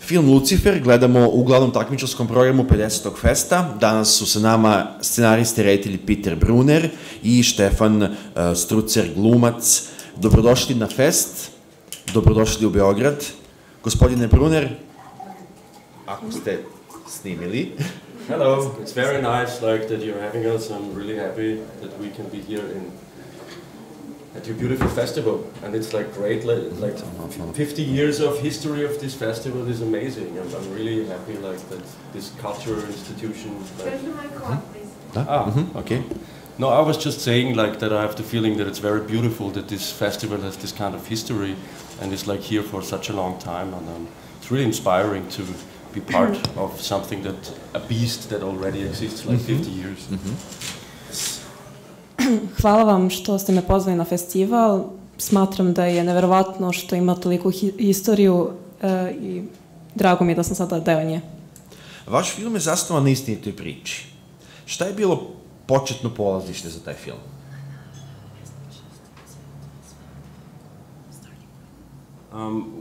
Film Lucifer gledamo u glavnom takmičarskom programu 50. festa. Danas su sa nama scenaristi i reditelji Peter Brunner i Stefan Stürzer, glumac. Dobrodošli na fest, dobrodošli u Beograd. Gospodine Brunner, ako ste snimili. Hello, it's very nice that you're having us. I'm really happy that we can be here at your beautiful festival, and it's great. 50 years of history of this festival is amazing. I'm really happy that this cultural institution. Okay. No, I was just saying that I have the feeling that it's very beautiful that this festival has this kind of history and is here for such a long time, and it's really inspiring to be part of something a beast that already exists 50 years. Hvala vam što ste me pozvali na festival. Smatram da je neverovatno što ima toliku istoriju i drago mi je da sam sada deo nje. Vaš film je zasnovan na istinitoj priči. Šta je bilo početno polazište za taj film?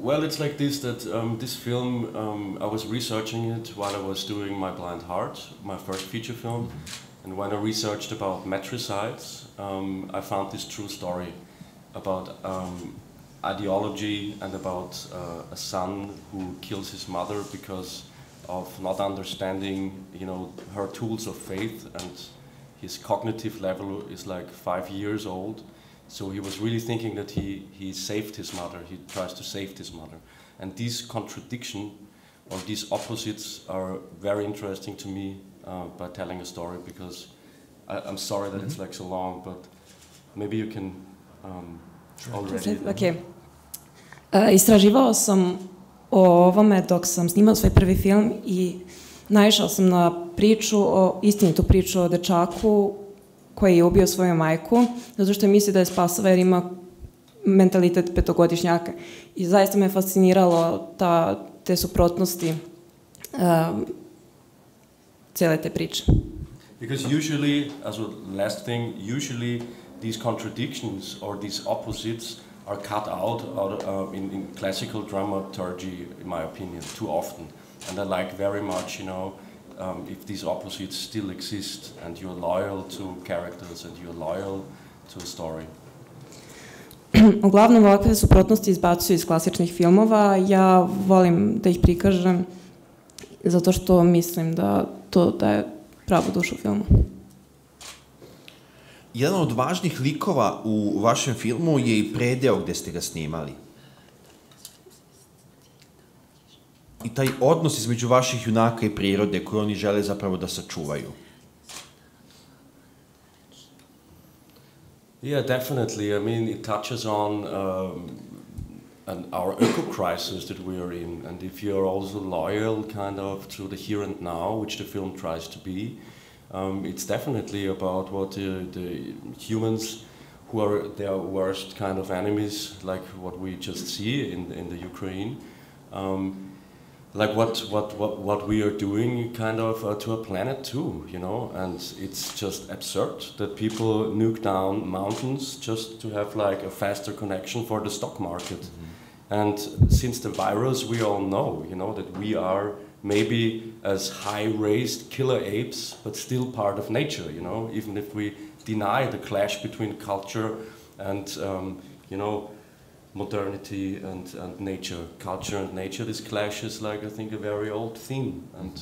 Well, it's like this, that this film, I was researching it while I was doing My Blind Heart, my first feature film. And when I researched about matricides, I found this true story about ideology and about a son who kills his mother because of not understanding, her tools of faith, and his cognitive level is 5 years old. So he was really thinking that he saved his mother, he tries to save his mother. And these contradictions or these opposites are very interesting to me by telling a story, because I'm sorry that it's so long, but maybe you can already... Okay. Istraživao sam o ovome dok sam snimao svoj prvi film i naišao sam na istinitu priču o dečaku koji je ubio svoju majku, zato što je mislio da je spasava jer ima mentalitet petogodišnjaka. I zaista me fasciniralo te suprotnosti cijele te priče. Because usually, as a last thing, usually these contradictions or these opposites are cut out in classical dramaturgy, in my opinion, too often. And I like very much, if these opposites still exist and you're loyal to characters and you're loyal to a story. Uglavnom, ovakve suprotnosti izbacuju iz klasičnih filmova. Ja volim da ih prikažem zato što mislim da to daje pravu dušu filmu. Jedan od važnih likova u vašem filmu je i predeo gde ste ga snimali. I taj odnos između vaših junaka i prirode koju oni žele zapravo da sačuvaju. Yeah, definitely. I mean, it touches on our eco-crisis that we are in, and if you are also loyal to the here and now, which the film tries to be, it's definitely about what the humans, who are their worst kind of enemies, like what we just see in the Ukraine, what we are doing to a planet too, and it's just absurd that people nuke down mountains just to have a faster connection for the stock market. And since the virus, we all know, that we are maybe as high-raised killer apes, but still part of nature, even if we deny the clash between culture and, modernity and nature. Culture and nature, this clash is I think, a very old theme, and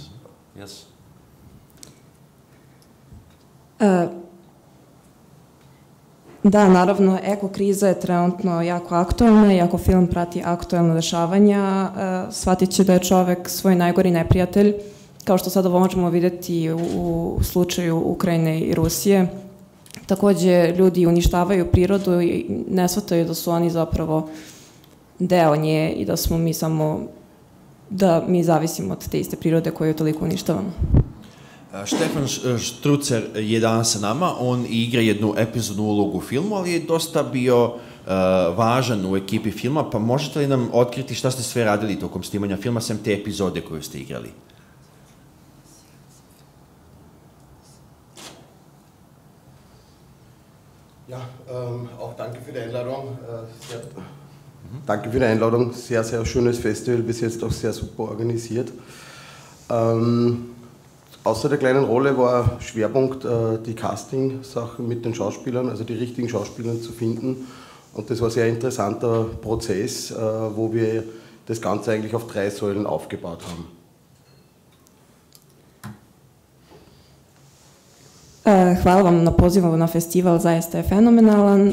yes. Da, naravno, eko-kriza je trenutno jako aktualna i ako film prati aktualna dešavanja, shvatit će da je čovek svoj najgori neprijatelj, kao što sada možemo videti u slučaju Ukrajine i Rusije. Takođe, ljudi uništavaju prirodu i ne shvataju da su oni zapravo deo nje i da mi zavisimo od te iste prirode koju toliko uništavamo. Stefan Stürzer je danas sa nama, on igra jednu epizodnu ulogu u filmu, ali je dosta bio važan u ekipi filma, pa možete li nam otkriti šta ste sve radili tokom snimanja filma, sem te epizode koju ste igrali? Ja, auch danke für die Einladung. Sehr Danke für die Einladung. Sehr, sehr schönes Festival, bis jetzt auch sehr super organisiert. Außer der kleinen Rolle war Schwerpunkt die Casting-Sache mit den Schauspielern, also die richtigen Schauspieler zu finden. Und das war ein sehr interessanter Prozess, wo wir das Ganze eigentlich auf 3 Säulen aufgebaut haben. Hvala vam na pozivu na festival, zaista je fenomenalan.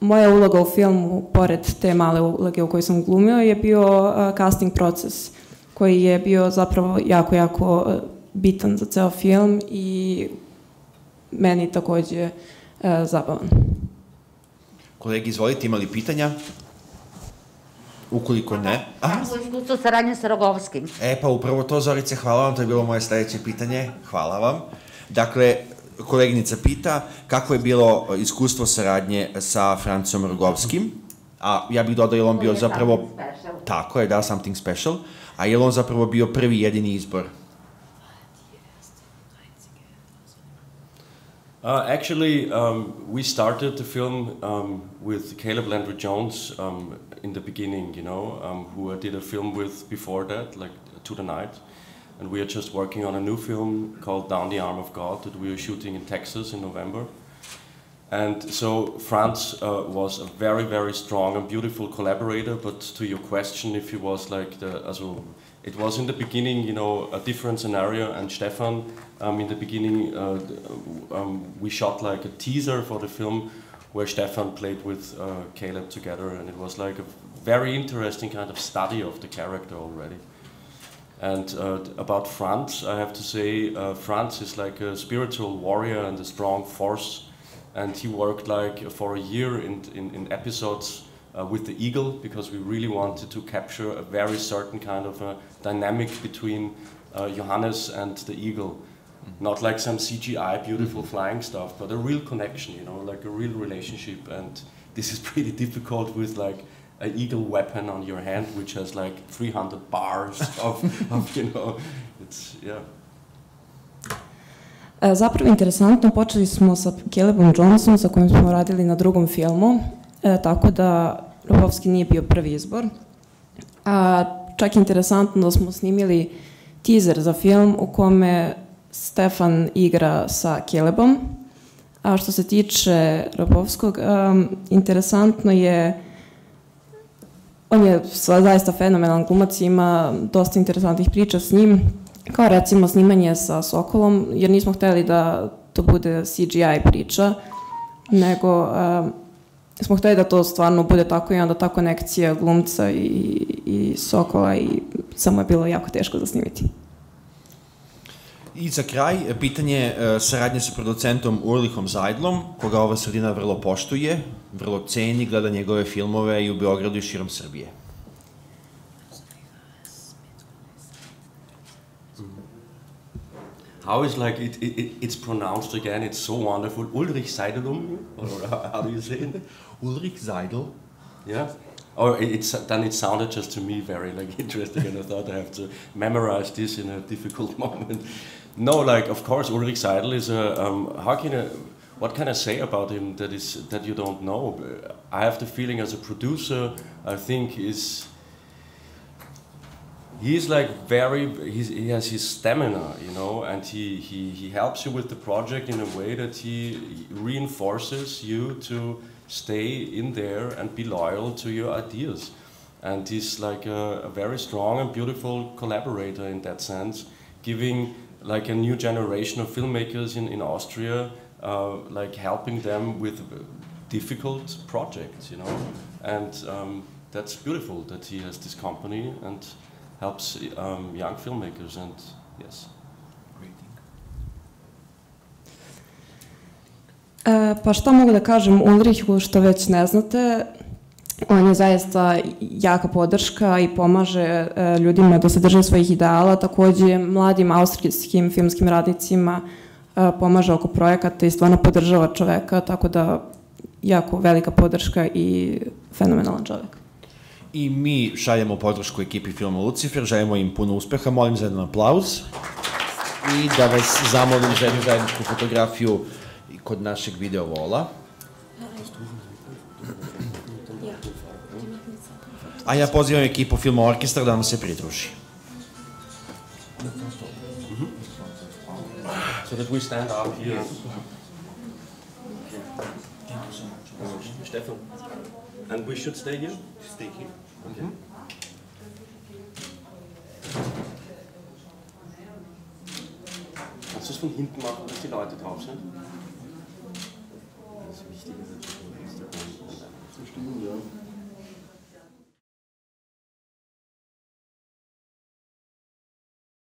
Moja uloga u filmu, pored te male uloge u kojoj sam glumio, je bio casting proces koji je bio zapravo jako bitan za ceo film i meni takođe zabavan. Kolegi, izvolite, imali pitanja? Ukoliko ne... Kako je iskustvo saradnje sa Rogovskim? Pa upravo to, Zorice, hvala vam, to je bilo moje sledeće pitanje. Hvala vam. Dakle, koleginica pita kako je bilo iskustvo saradnje sa Francom Rogovskim, a ja bih dodao, je on bio zapravo... Tako je, da, something special. A je on zapravo bio prvi jedini izbor? Actually, we started the film with Caleb Landry Jones in the beginning, you know, who I did a film with before that, like To the Night. And we are just working on a new film called Down the Arm of God that we are shooting in Texas in November. And so Franz was a very, very strong and beautiful collaborator, but to your question, if he was like it was in the beginning, you know, a different scenario, and Stefan, in the beginning, we shot like a teaser for the film where Stefan played with Caleb together, and it was like a very interesting kind of study of the character already. And about Franz, I have to say, Franz is like a spiritual warrior and a strong force, and he worked like for a year in episodes with the eagle, because we really wanted to capture a very certain kind of a dynamic between Johannes and the eagle. Not like some CGI beautiful flying stuff, but a real connection, you know, like a real relationship. And this is pretty difficult with like an eagle weapon on your hand, which has like 300 bars of you know, it's, yeah. Zapravo interesantno, počeli smo sa Calebom Jonesom sa kojim smo radili na drugom filmu, tako da Rogovski nije bio prvi izbor. Čak je interesantno da smo snimili teaser za film u kome Stefan igra sa Calebom. A što se tiče Rogovskog, interesantno je, on je zaista fenomenalan glumac, ima dosta interesantnih priča s njim, kao recimo snimanje sa Sokolom, jer nismo hteli da to bude CGI priča, nego smo hteli da to stvarno bude tako i onda ta konekcija glumca i Sokola, i samo je bilo jako teško da snimiti. I za kraj, pitanje saradnje sa producentom Ulrichom Seidlom, koga ova sredina vrlo poštuje, vrlo ceni, gleda njegove filmove i u Beogradu i širom Srbije. How is like it's pronounced again? It's so wonderful. Ulrich Seidlum, or how do you say it? Ulrich Seidl. Yeah. Or then it sounded just to me very like interesting, and I thought I have to memorize this in a difficult moment. No, like of course Ulrich Seidl is a what can I say about him that you don't know? I have the feeling as a producer, I think he's like he has his stamina, you know, and he helps you with the project in a way that he reinforces you to stay in there and be loyal to your ideas. And he's like a very strong and beautiful collaborator in that sense, giving like a new generation of filmmakers in Austria, like helping them with difficult projects, you know. And that's beautiful that he has this company and helps young filmmakers, and yes. Pa šta mogu da kažem Ulrichu što već ne znate, on je zaista jaka podrška i pomaže ljudima da se drže svojih ideala, takođe mladim austrijskim filmskim radnicima pomaže oko projekata i stvarno podržava čoveka, tako da jako velika podrška i fenomenalan čovek. I mi šaljemo podršku ekipi filma Lucifer, želimo im puno uspeha, molim za jedan aplauz i da vas zamolim za jednu zajedničku fotografiju kod našeg video vola. A ja pozivam ekipu Filma Orkestra da nam se pridruži. So that we stand up here. Stefan, and we should stay here? Stay here. Okay. Kannst du es von hinten machen, dass die Leute drauf sind? Das Wichtige ist natürlich, dass die Stimmen, ja.